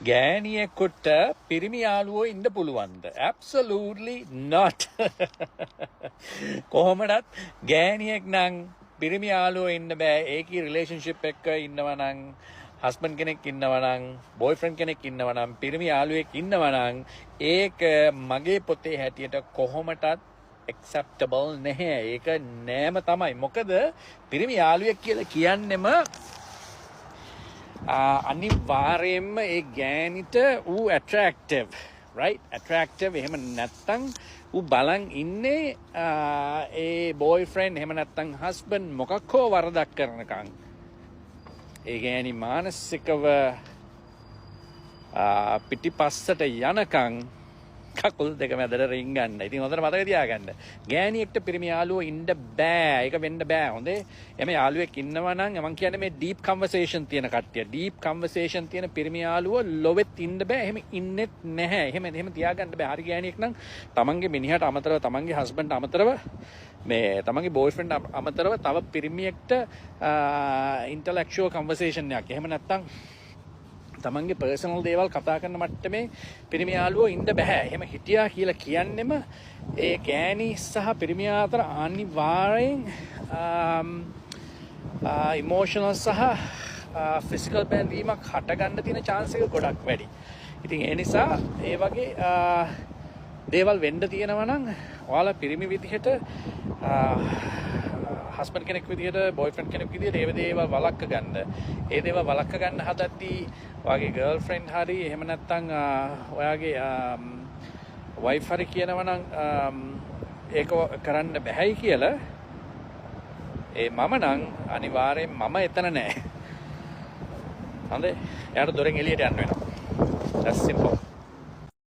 ගෑණියෙකුට පිරිමි යාළුවෝ ඉන්න පුළුවන්ද? Absolutely not. කොහොමදත් ගෑණියෙක් නම් පිරිමි යාළුවෝ ඉන්න බෑ. ඒකී රිලේෂන්ෂිප් එක ඉන්නවා නම් හස්බන්ඩ් කෙනෙක් ඉන්නවා නම් බොයිෆ්‍රෙන්ඩ් කෙනෙක් ඉන්නවා නම් පිරිමි යාළුවෙක් ඉන්නවා නම් ඒක මගේ පොතේ හැටියට කොහොමදත් acceptable නැහැ. ඒක නෑම තමයි. මොකද පිරිමි යාළුවෙක් කියලා කියන්නෙම අනිවාර්යයෙන්ම ඒ ගෑනිට ඌ attractive, right? attractive. එහෙම නැත්තම් ඌ බලන් ඉන්නේ ඒ boyfriend එහෙම නැත්තම් husband මොකක් හෝ වරදක් කරනකම්. ඒ ගෑණි මානසිකව පිටිපස්සට යනකම් කකුල් දෙක මැදට රින් ගන්න. ඉතින් හොඳට මතක තියාගන්න. ගෑණියෙක්ට පිරිමි යාළුවෝ ඉන්න බෑ. ඒක වෙන්න බෑ. හොඳේ. එමේ යාළුවෙක් ඉන්නවා නම් මම කියන්නේ මේ deep conversation තියෙන කට්ටිය. deep conversation තියෙන පිරිමි යාළුවෝ ලොවෙත් ඉන්න බෑ. එහෙම ඉන්නෙත් නැහැ. එහෙම තියාගන්න බෑ. හරි ගෑණියෙක් නම් තමන්ගේ මිනිහට අමතරව තමන්ගේ husband අමතරව මේ තමන්ගේ boyfriend අමතරව තව පිරිමියෙක්ට intellectual conversation එකක්. එහෙම නැත්තම් තමන්ගේ පර්සනල් දේවල් කතා කරන මට්ටමේ පිරිමි යාළුවෝ ඉන්න බෑ. එහෙම හිටියා කියලා කියන්නෙම ඒ ගෑණි සහ පිරිමියා අතර අනිවාර්යෙන් ඉමෝෂනල් සහ ෆිසිකල් බැඳීමක් හටගන්න තියෙන chance එක ගොඩක් වැඩි. ඉතින් ඒ නිසා ඒ වගේ දේවල් වෙන්න තියෙනවා නම් ඔයාලා පිරිමි විදිහට හස්බන්ඩ් කෙනෙක් විදිහට බොයිෆ්‍රෙන්ඩ් කෙනෙක් විදිහට ඒ දේවල් වළක්ව ගන්න. ඒ දේවල් වළක්ව ගන්න හදද්දී ඔයාගේ ගර්ල්ෆ්‍රෙන්ඩ් හරි එහෙම නැත්නම් ඔයාගේ වයිෆ් හරි කියනවා නම් ඒක කරන්න බැහැයි කියලා ඒ මම නම් අනිවාර්යෙන් මම එතන නෑ. හොඳේ. එයාට දොරෙන් එළියට යන්න වෙනවා. That's simple.